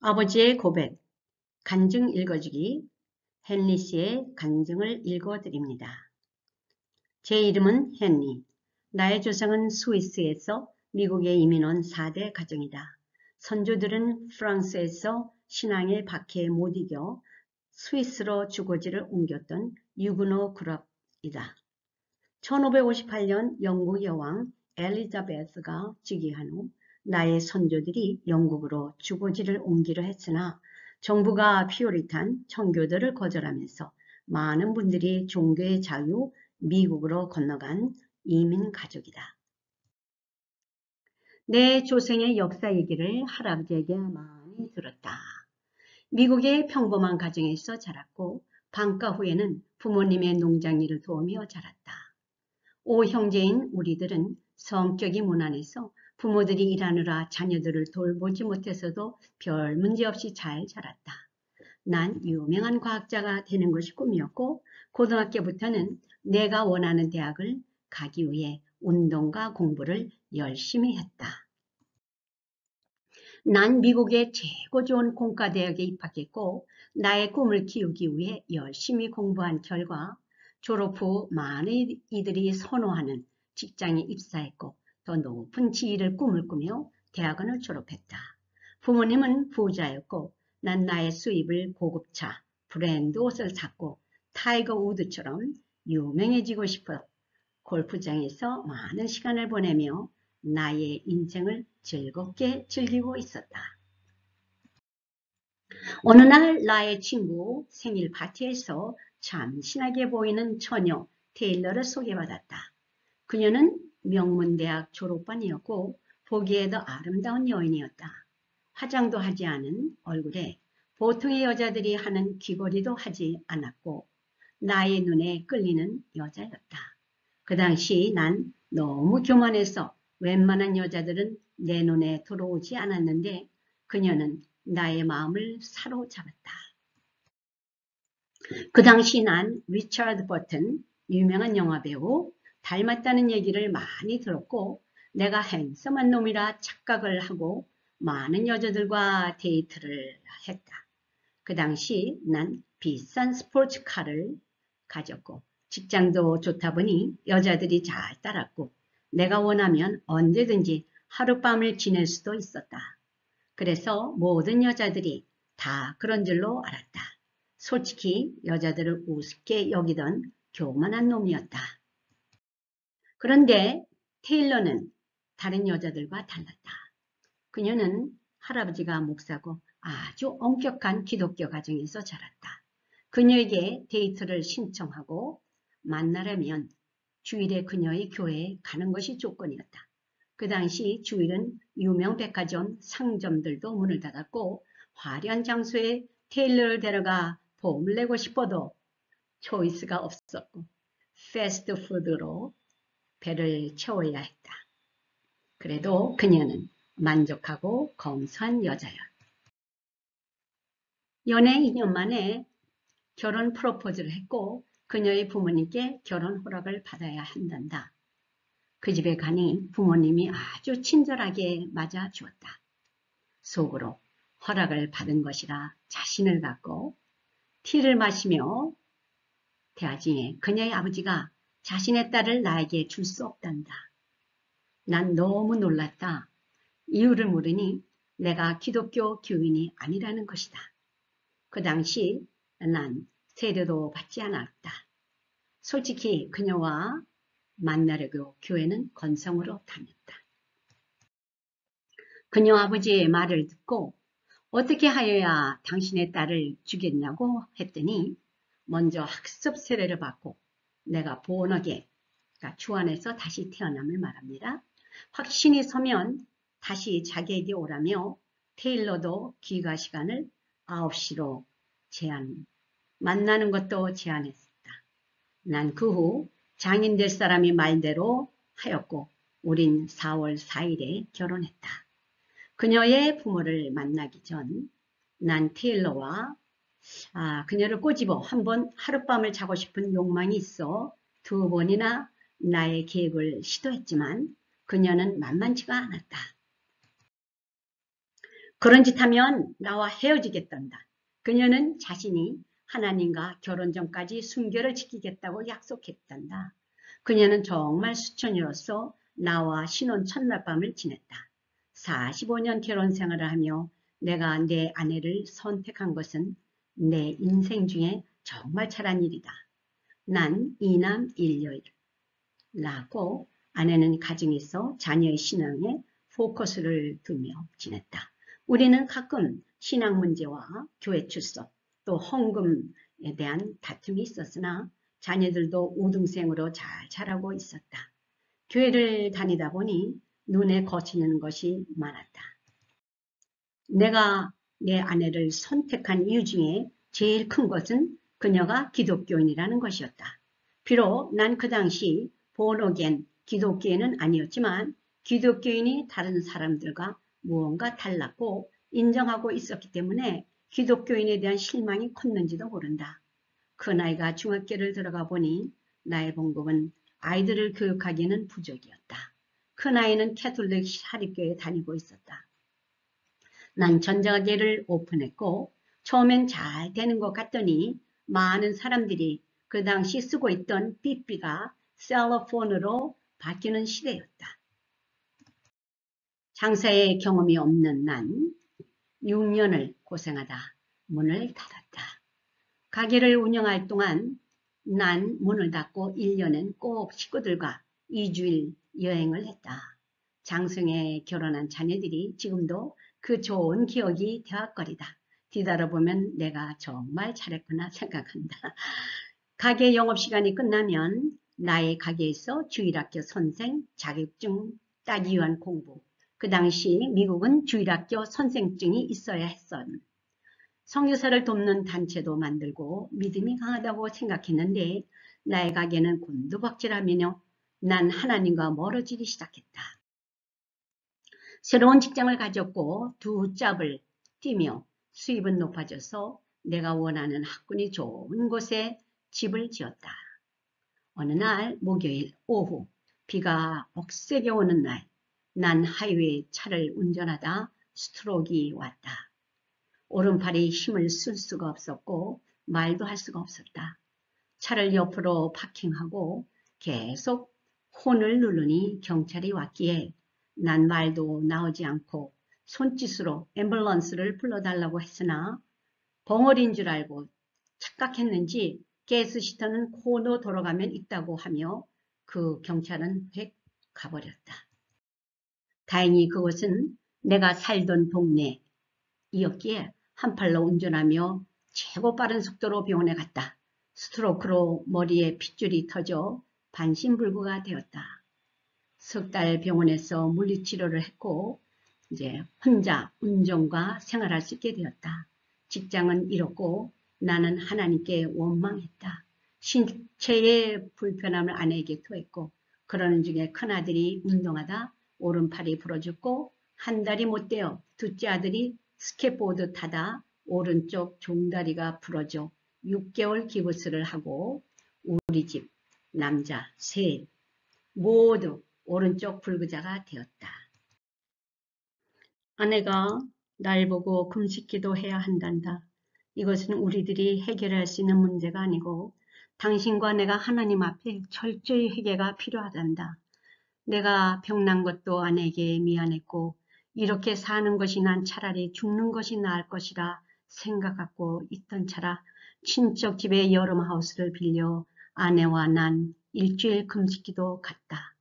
아버지의 고백, 간증 읽어주기, 헨리 씨의 간증을 읽어드립니다. 제 이름은 헨리. 나의 조상은 스위스에서 미국에 이민 온 4대 가정이다. 선조들은 프랑스에서 신앙의 박해에 못 이겨 스위스로 주거지를 옮겼던 유그노 그룹이다. 1558년 영국 여왕 엘리자베스가 즉위한 후 나의 선조들이 영국으로 주거지를 옮기려 했으나 정부가 피오리탄 청교도를 거절하면서 많은 분들이 종교의 자유 미국으로 건너간 이민 가족이다. 내 조상의 역사 얘기를 할아버지에게 많이 들었다. 미국의 평범한 가정에서 자랐고 방과 후에는 부모님의 농장 일을 도우며 자랐다. 5형제인 우리들은 성격이 무난해서 부모들이 일하느라 자녀들을 돌보지 못해서도 별 문제 없이 잘 자랐다. 난 유명한 과학자가 되는 것이 꿈이었고 고등학교부터는 내가 원하는 대학을 가기 위해 운동과 공부를 열심히 했다. 난 미국의 최고 좋은 공과대학에 입학했고 나의 꿈을 키우기 위해 열심히 공부한 결과 졸업 후 많은 이들이 선호하는 직장에 입사했고 더 높은 지위를 꿈을 꾸며 대학원을 졸업했다. 부모님은 부자였고 난 나의 수입을 고급차, 브랜드 옷을 샀고 타이거 우드처럼 유명해지고 싶어 골프장에서 많은 시간을 보내며 나의 인생을 즐겁게 즐기고 있었다. 어느 날 나의 친구 생일 파티에서 참 신하게 보이는 처녀 테일러를 소개받았다. 그녀는 명문대학 졸업반이었고 보기에도 아름다운 여인이었다. 화장도 하지 않은 얼굴에 보통의 여자들이 하는 귀걸이도 하지 않았고 나의 눈에 끌리는 여자였다. 그 당시 난 너무 교만해서 웬만한 여자들은 내 눈에 들어오지 않았는데 그녀는 나의 마음을 사로잡았다. 그 당시 난 리처드 버튼, 유명한 영화배우, 닮았다는 얘기를 많이 들었고 내가 핸섬한 놈이라 착각을 하고 많은 여자들과 데이트를 했다. 그 당시 난 비싼 스포츠카를 가졌고 직장도 좋다 보니 여자들이 잘 따랐고 내가 원하면 언제든지 하룻밤을 지낼 수도 있었다. 그래서 모든 여자들이 다 그런 줄로 알았다. 솔직히 여자들을 우습게 여기던 교만한 놈이었다. 그런데 테일러는 다른 여자들과 달랐다. 그녀는 할아버지가 목사고 아주 엄격한 기독교 가정에서 자랐다. 그녀에게 데이트를 신청하고 만나려면 주일에 그녀의 교회에 가는 것이 조건이었다. 그 당시 주일은 유명 백화점 상점들도 문을 닫았고 화려한 장소에 테일러를 데려가 봄을 내고 싶어도 초이스가 없었고 패스트푸드로 배를 채워야 했다. 그래도 그녀는 만족하고 검소한 여자였다. 연애 2년 만에 결혼 프로포즈를 했고 그녀의 부모님께 결혼 허락을 받아야 한단다. 그 집에 가니 부모님이 아주 친절하게 맞아주었다. 속으로 허락을 받은 것이라 자신을 갖고 티를 마시며 대하지에 그녀의 아버지가 자신의 딸을 나에게 줄 수 없단다. 난 너무 놀랐다. 이유를 물으니 내가 기독교 교인이 아니라는 것이다. 그 당시 난 세례도 받지 않았다. 솔직히 그녀와 만나려고 교회는 건성으로 다녔다. 그녀 아버지의 말을 듣고 어떻게 하여야 당신의 딸을 주겠냐고 했더니 먼저 학습 세례를 받고 내가 본하게 주 안에서 다시 태어남을 말합니다. 확신이 서면 다시 자기에게 오라며 테일러도 귀가 시간을 9시로 만나는 것도 제안했다. 난 그 후 장인 될 사람이 말대로 하였고 우린 4월 4일에 결혼했다. 그녀의 부모를 만나기 전 난 테일러와 그녀를 꼬집어 한번 하룻밤을 자고 싶은 욕망이 있어 2번이나 나의 계획을 시도했지만 그녀는 만만치가 않았다. 그런 짓 하면 나와 헤어지겠단다. 그녀는 자신이 하나님과 결혼 전까지 순결을 지키겠다고 약속했단다. 그녀는 정말 수천이로서 나와 신혼 첫날 밤을 지냈다. 45년 결혼 생활을 하며 내가 내 아내를 선택한 것은 내 인생 중에 정말 잘한 일이다. 난 이남 일녀라고 아내는 가정에서 자녀의 신앙에 포커스를 두며 지냈다. 우리는 가끔 신앙 문제와 교회 출석, 또 헌금에 대한 다툼이 있었으나 자녀들도 우등생으로 잘 자라고 있었다. 교회를 다니다 보니 눈에 거치는 것이 많았다. 내가 내 아내를 선택한 이유 중에 제일 큰 것은 그녀가 기독교인이라는 것이었다. 비록 난 그 당시 본어겐 기독교인은 아니었지만 기독교인이 다른 사람들과 무언가 달랐고 인정하고 있었기 때문에 기독교인에 대한 실망이 컸는지도 모른다. 그 나이가 중학교를 들어가 보니 나의 봉급은 아이들을 교육하기에는 부족이었다. 그 나이는 캐톨릭 사립교회에 다니고 있었다. 난 전자계를 오픈했고 처음엔 잘 되는 것 같더니 많은 사람들이 그 당시 쓰고 있던 삐삐가 셀러폰으로 바뀌는 시대였다. 장사의 경험이 없는 난 6년을 고생하다 문을 닫았다. 가게를 운영할 동안 난 문을 닫고 1년은 꼭 식구들과 2주일 여행을 했다. 장성에 결혼한 자녀들이 지금도 그 좋은 기억이 대학거리다. 뒤돌아보면 내가 정말 잘했구나 생각한다. 가게 영업시간이 끝나면 나의 가게에서 주일학교 선생 자격증 따기 위한 공부. 그 당시 미국은 주일학교 선생증이 있어야 했었는. 선교사를 돕는 단체도 만들고 믿음이 강하다고 생각했는데 나의 가게는 곤두박질하며 난 하나님과 멀어지기 시작했다. 새로운 직장을 가졌고 두 짭을 뛰며 수입은 높아져서 내가 원하는 학군이 좋은 곳에 집을 지었다. 어느 날 목요일 오후 비가 억세게 오는 날 난 하이웨이 차를 운전하다 스트로크가 왔다. 오른팔이 힘을 쓸 수가 없었고 말도 할 수가 없었다. 차를 옆으로 파킹하고 계속 폰을 누르니 경찰이 왔기에 난 말도 나오지 않고 손짓으로 앰뷸런스를 불러달라고 했으나 벙어리인 줄 알고 착각했는지 가스시터는 코너 돌아가면 있다고 하며 그 경찰은 획 가버렸다. 다행히 그곳은 내가 살던 동네이었기에 한 팔로 운전하며 최고 빠른 속도로 병원에 갔다. 스트로크로 머리에 핏줄이 터져 반신불구가 되었다. 석 달 병원에서 물리치료를 했고 이제 혼자 운전과 생활할 수 있게 되었다. 직장은 잃었고 나는 하나님께 원망했다. 신체의 불편함을 아내에게 토했고 그러는 중에 큰아들이 운동하다 오른팔이 부러졌고 한 달이 못 되어 둘째 아들이 스케이트보드 타다 오른쪽 종다리가 부러져 6개월 기부스를 하고 우리 집 남자 셋 모두 오른쪽 불구자가 되었다. 아내가 날 보고 금식기도 해야 한단다. 이것은 우리들이 해결할 수 있는 문제가 아니고 당신과 내가 하나님 앞에 철저히 회개가 필요하단다. 내가 병난 것도 아내에게 미안했고 이렇게 사는 것이 난 차라리 죽는 것이 나을 것이라 생각하고 있던 차라 친척 집에 여름하우스를 빌려 아내와 난 일주일 금식기도 갔다.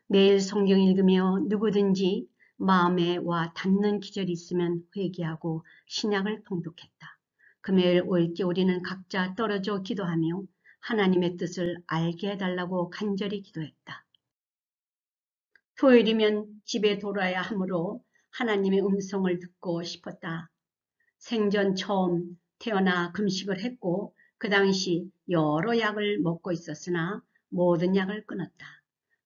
매일 성경 읽으며 누구든지 마음에 와 닿는 기절이 있으면 회개하고 신약을 통독했다. 금요일 5일째 우리는 각자 떨어져 기도하며 하나님의 뜻을 알게 해달라고 간절히 기도했다. 토요일이면 집에 돌아야 하므로 하나님의 음성을 듣고 싶었다. 생전 처음 태어나 금식을 했고 그 당시 여러 약을 먹고 있었으나 모든 약을 끊었다.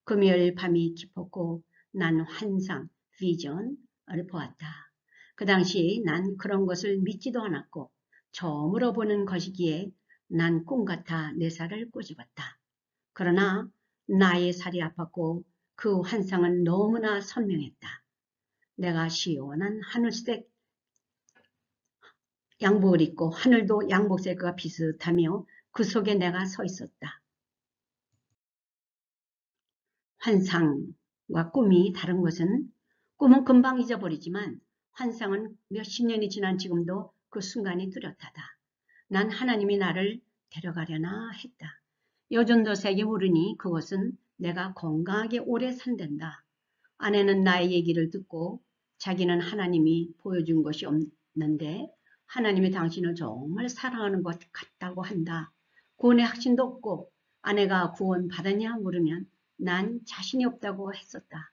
금요일 밤이 깊었고 난 환상, 비전을 보았다. 그 당시 난 그런 것을 믿지도 않았고 처음으로 보는 것이기에 난 꿈같아 내 살을 꼬집었다. 그러나 나의 살이 아팠고 그 환상은 너무나 선명했다. 내가 시원한 하늘색 양복을 입고 하늘도 양복색과 비슷하며 그 속에 내가 서 있었다. 환상과 꿈이 다른 것은 꿈은 금방 잊어버리지만 환상은 몇십 년이 지난 지금도 그 순간이 뚜렷하다. 난 하나님이 나를 데려가려나 했다. 여전도색이 물으니 그것은 내가 건강하게 오래 산댄다. 아내는 나의 얘기를 듣고 자기는 하나님이 보여준 것이 없는데 하나님이 당신을 정말 사랑하는 것 같다고 한다. 구원의 확신도 없고 아내가 구원 받았냐 물으면 난 자신이 없다고 했었다.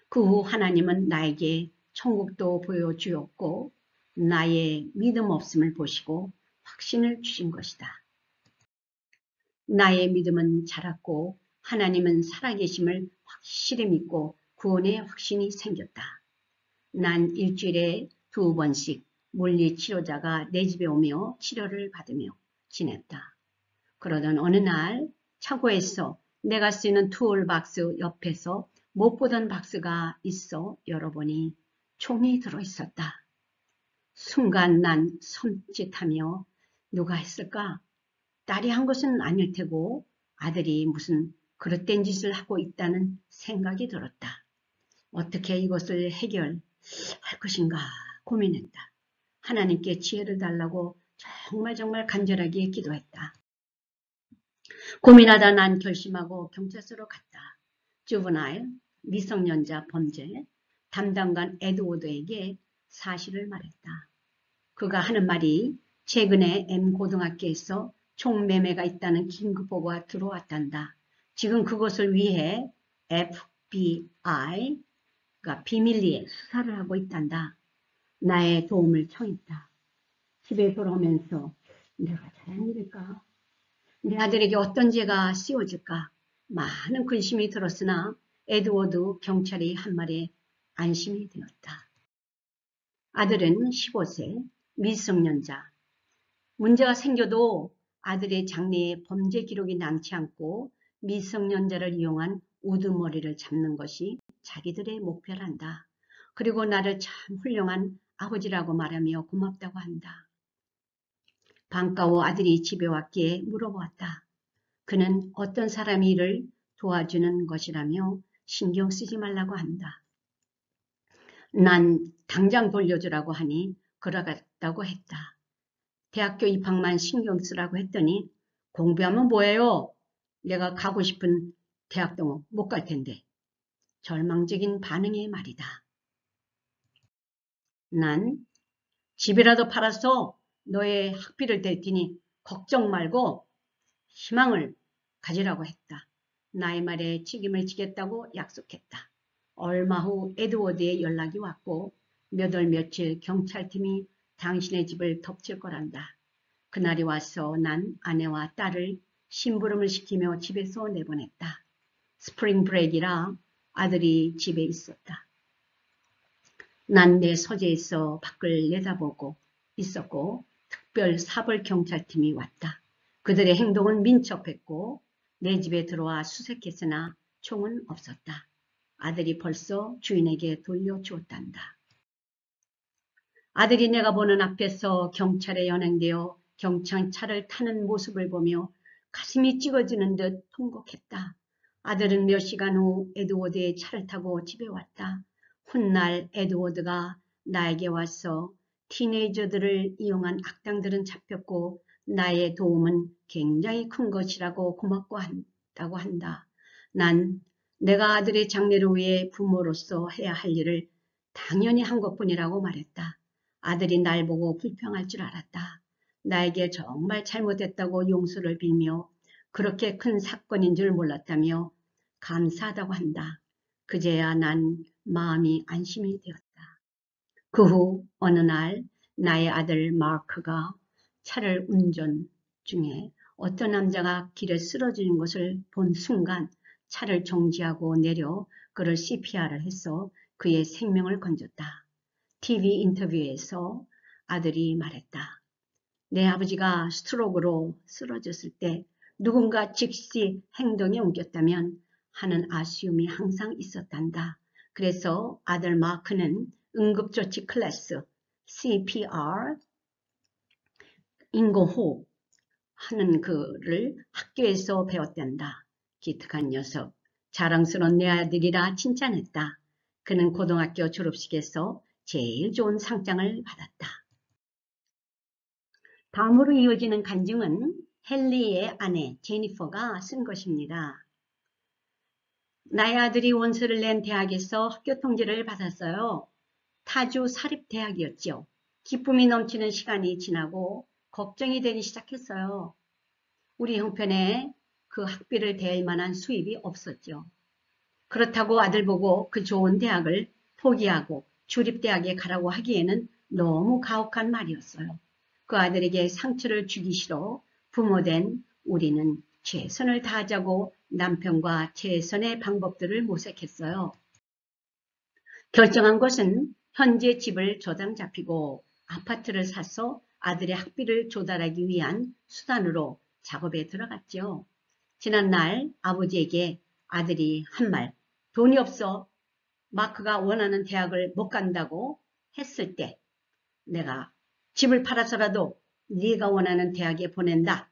그 후 하나님은 나에게 천국도 보여주었고 나의 믿음 없음을 보시고 확신을 주신 것이다. 나의 믿음은 자랐고 하나님은 살아계심을 확실히 믿고 구원의 확신이 생겼다. 난 일주일에 2번씩 물리치료자가 내 집에 오며 치료를 받으며 지냈다. 그러던 어느 날 차고에서 내가 쓰는 툴박스 옆에서 못 보던 박스가 있어 열어보니 총이 들어있었다. 순간 난 섬찟하며 누가 했을까? 딸이 한 것은 아닐 테고 아들이 무슨 그릇된 짓을 하고 있다는 생각이 들었다. 어떻게 이것을 해결할 것인가 고민했다. 하나님께 지혜를 달라고 정말 간절하게 기도했다. 고민하다 난 결심하고 경찰서로 갔다. 주브나일 미성년자 범죄 담당관 에드워드에게 사실을 말했다. 그가 하는 말이 최근에 M고등학교에서 총매매가 있다는 긴급보고가 들어왔단다. 지금 그것을 위해 FBI가 비밀리에 수사를 하고 있단다. 나의 도움을 청했다. 집에 돌아오면서 내가 잘한 일일까? 내 아들에게 어떤 죄가 씌워질까? 많은 근심이 들었으나 에드워드 경찰이 한 말에 안심이 되었다. 아들은 15세 미성년자. 문제가 생겨도 아들의 장래에 범죄 기록이 남지 않고 미성년자를 이용한 우두머리를 잡는 것이 자기들의 목표란다. 그리고 나를 참 훌륭한 아버지라고 말하며 고맙다고 한다. 방과 후 아들이 집에 왔기에 물어보았다. 그는 어떤 사람이 이를 도와주는 것이라며 신경 쓰지 말라고 한다. 난 당장 돌려주라고 하니 그러겠다고 했다. 대학교 입학만 신경 쓰라고 했더니 공부하면 뭐해요? 내가 가고 싶은 대학도 못 갈 텐데. 절망적인 반응의 말이다. 난 집이라도 팔아서 너의 학비를 댈 테니 걱정 말고 희망을 가지라고 했다. 나의 말에 책임을 지겠다고 약속했다. 얼마 후 에드워드의 연락이 왔고 몇 월 며칠 경찰팀이 당신의 집을 덮칠 거란다. 그날이 와서 난 아내와 딸을 심부름을 시키며 집에서 내보냈다. 스프링 브레이크라 아들이 집에 있었다. 난 내 서재에서 밖을 내다보고 있었고 특별 사벌 경찰팀이 왔다. 그들의 행동은 민첩했고 내 집에 들어와 수색했으나 총은 없었다. 아들이 벌써 주인에게 돌려주었단다. 아들이 내가 보는 앞에서 경찰에 연행되어 경찰차를 타는 모습을 보며 가슴이 찌그러지는 듯 통곡했다. 아들은 몇 시간 후 에드워드의 차를 타고 집에 왔다. 훗날 에드워드가 나에게 와서 티네이저들을 이용한 악당들은 잡혔고 나의 도움은 굉장히 큰 것이라고 고맙고 한다고 한다. 난 내가 아들의 장래를 위해 부모로서 해야 할 일을 당연히 한 것뿐이라고 말했다. 아들이 날 보고 불평할 줄 알았다. 나에게 정말 잘못했다고 용서를 빌며 그렇게 큰 사건인 줄 몰랐다며 감사하다고 한다. 그제야 난 마음이 안심이 되었다. 그 후 어느 날 나의 아들 마크가 차를 운전 중에 어떤 남자가 길에 쓰러지는 것을 본 순간 차를 정지하고 내려 그를 CPR을 해서 그의 생명을 건졌다. TV 인터뷰에서 아들이 말했다. 내 아버지가 스트로크로 쓰러졌을 때 누군가 즉시 행동에 옮겼다면 하는 아쉬움이 항상 있었단다. 그래서 아들 마크는 응급조치 클래스 CPR 인공호흡 하는 그를 학교에서 배웠단다. 기특한 녀석. 자랑스러운 내 아들이라 칭찬했다. 그는 고등학교 졸업식에서 제일 좋은 상장을 받았다. 다음으로 이어지는 간증은 헨리의 아내 제니퍼가 쓴 것입니다. 나의 아들이 원서를 낸 대학에서 학교 통지를 받았어요. 타주 사립대학이었죠. 기쁨이 넘치는 시간이 지나고 걱정이 되기 시작했어요. 우리 형편에 그 학비를 댈 만한 수입이 없었죠. 그렇다고 아들 보고 그 좋은 대학을 포기하고 주립대학에 가라고 하기에는 너무 가혹한 말이었어요. 그 아들에게 상처를 주기 싫어 부모된 우리는 최선을 다하자고 남편과 최선의 방법들을 모색했어요. 결정한 것은 현재 집을 저당 잡히고 아파트를 사서 아들의 학비를 조달하기 위한 수단으로 작업에 들어갔죠. 지난날 아버지에게 아들이 한 말, 돈이 없어 마크가 원하는 대학을 못 간다고 했을 때 내가 집을 팔아서라도 네가 원하는 대학에 보낸다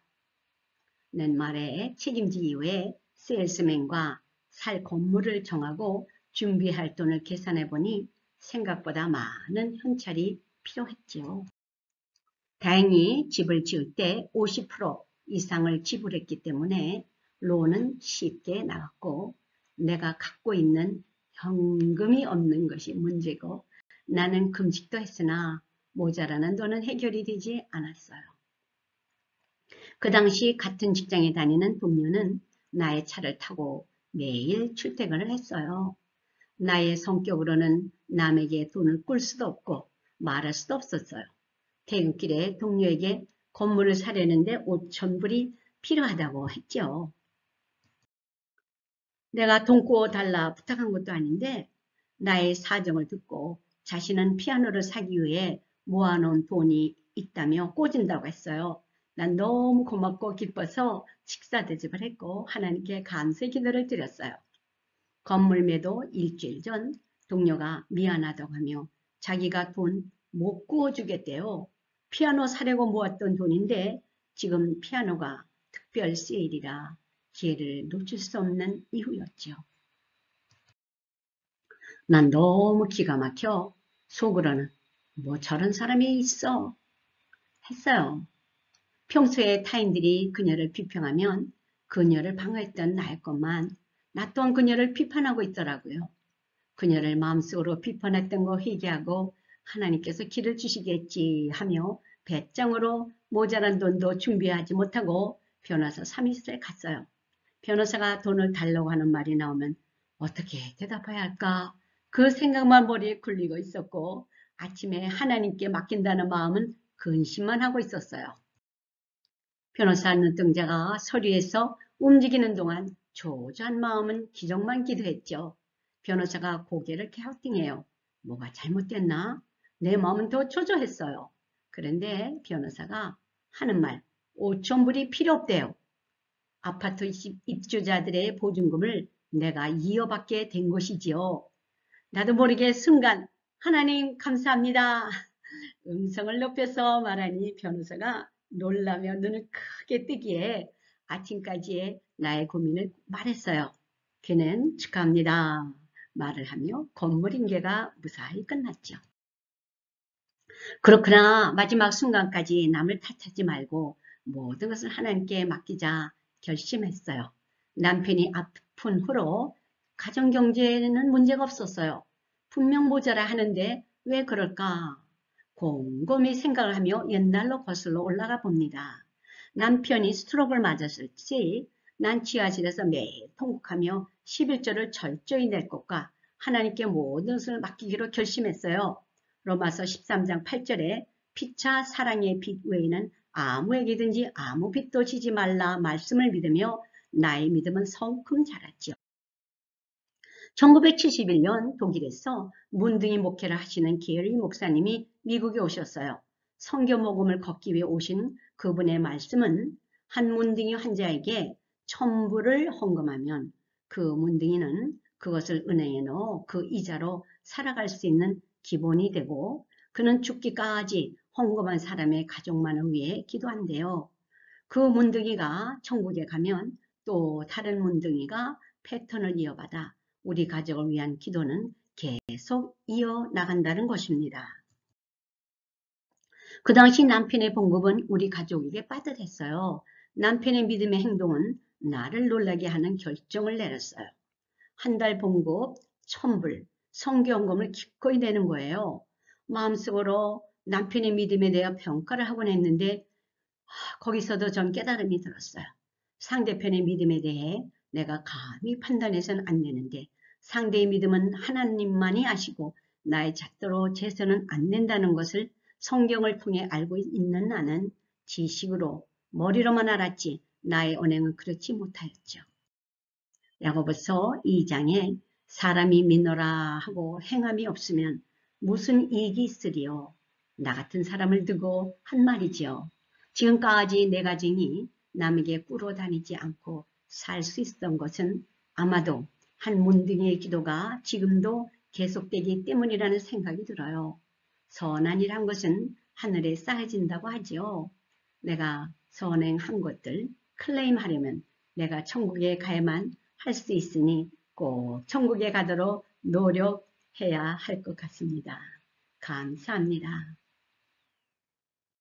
는 말에 책임지기 위해 세일스맨과 살 건물을 정하고 준비할 돈을 계산해 보니 생각보다 많은 현찰이 필요했지요. 다행히 집을 지을 때 50% 이상을 지불했기 때문에 론은 쉽게 나갔고 내가 갖고 있는 현금이 없는 것이 문제고 나는 금식도 했으나 모자라는 돈은 해결이 되지 않았어요. 그 당시 같은 직장에 다니는 동료는 나의 차를 타고 매일 출퇴근을 했어요. 나의 성격으로는 남에게 돈을 꿀 수도 없고 말할 수도 없었어요. 퇴근길에 동료에게 건물을 사려는데 5,000불이 필요하다고 했죠. 내가 돈 구워달라 부탁한 것도 아닌데 나의 사정을 듣고 자신은 피아노를 사기 위해 모아놓은 돈이 있다며 꽂은다고 했어요. 난 너무 고맙고 기뻐서 식사 대접을 했고 하나님께 감사의 기도를 드렸어요. 건물 매도 일주일 전 동료가 미안하다고 하며 자기가 돈 못 구워주겠대요. 피아노 사려고 모았던 돈인데 지금 피아노가 특별 세일이라 기회를 놓칠 수 없는 이유였죠. 난 너무 기가 막혀 속으로는 뭐 저런 사람이 있어 했어요. 평소에 타인들이 그녀를 비평하면 그녀를 방어했던 나의 것만 나 또한 그녀를 비판하고 있더라고요. 그녀를 마음속으로 비판했던 거 회개하고 하나님께서 길을 주시겠지 하며 배짱으로 모자란 돈도 준비하지 못하고 변호사 3일째 갔어요. 변호사가 돈을 달라고 하는 말이 나오면 어떻게 대답해야 할까? 그 생각만 머리에 굴리고 있었고 아침에 하나님께 맡긴다는 마음은 근심만 하고 있었어요. 변호사 눈동자가 서류에서 움직이는 동안 초조한 마음은 기적만 기도했죠. 변호사가 고개를 갸우뚱해요. 뭐가 잘못됐나? 내 마음은 더 초조했어요. 그런데 변호사가 하는 말, 5,000불이 필요 없대요. 아파트 입주자들의 보증금을 내가 이어받게 된 것이지요. 나도 모르게 순간 하나님 감사합니다. 음성을 높여서 말하니 변호사가 놀라며 눈을 크게 뜨기에 아침까지의 나의 고민을 말했어요. 그는 축하합니다. 말을 하며 건물 인계가 무사히 끝났죠. 그렇구나 마지막 순간까지 남을 탓하지 말고 모든 것을 하나님께 맡기자 결심했어요. 남편이 아픈 후로 가정경제에는 문제가 없었어요. 분명 모자라 하는데 왜 그럴까? 곰곰이 생각을 하며 옛날로 거슬러 올라가 봅니다. 남편이 스트로크를 맞았을 때 난 지하실에서 매일 통곡하며 11조를 철저히 낼 것과 하나님께 모든 것을 맡기기로 결심했어요. 로마서 13장 8절에 피차 사랑의 빚 외에는 아무에게든지 아무 빚도 지지 말라 말씀을 믿으며 나의 믿음은 성큼 자랐죠. 1971년 독일에서 문둥이 목회를 하시는 게리 목사님이 미국에 오셨어요. 선교 복음을 걷기 위해 오신 그분의 말씀은 한 문둥이 환자에게 1,000불을 헌금하면 그 문둥이는 그것을 은행에 넣어 그 이자로 살아갈 수 있는 기본이 되고 그는 죽기까지 헌금한 사람의 가족만을 위해 기도한대요. 그 문둥이가 천국에 가면 또 다른 문둥이가 패턴을 이어받아 우리 가족을 위한 기도는 계속 이어나간다는 것입니다. 그 당시 남편의 봉급은 우리 가족에게 빠듯했어요. 남편의 믿음의 행동은 나를 놀라게 하는 결정을 내렸어요. 한 달 봉급 1,000불 성경금을 기꺼이 내는 거예요. 마음속으로 남편의 믿음에 대해 평가를 하곤 했는데 거기서도 전 깨달음이 들었어요. 상대편의 믿음에 대해 내가 감히 판단해서는 안 되는데 상대의 믿음은 하나님만이 아시고 나의 잣대로 재서는 안 된다는 것을 성경을 통해 알고 있는 나는 지식으로 머리로만 알았지 나의 언행은 그렇지 못하였죠. 야고보서 2장에 사람이 믿노라 하고 행함이 없으면 무슨 이익이 있으리요. 나 같은 사람을 두고 한 말이지요. 지금까지 내 가정이 남에게 꾸러 다니지 않고 살 수 있었던 것은 아마도 한 문둥이의 기도가 지금도 계속되기 때문이라는 생각이 들어요. 선한 일 한 것은 하늘에 쌓여진다고 하지요. 내가 선행한 것들 클레임하려면 내가 천국에 가야만 할 수 있으니 꼭 천국에 가도록 노력해야 할 것 같습니다. 감사합니다.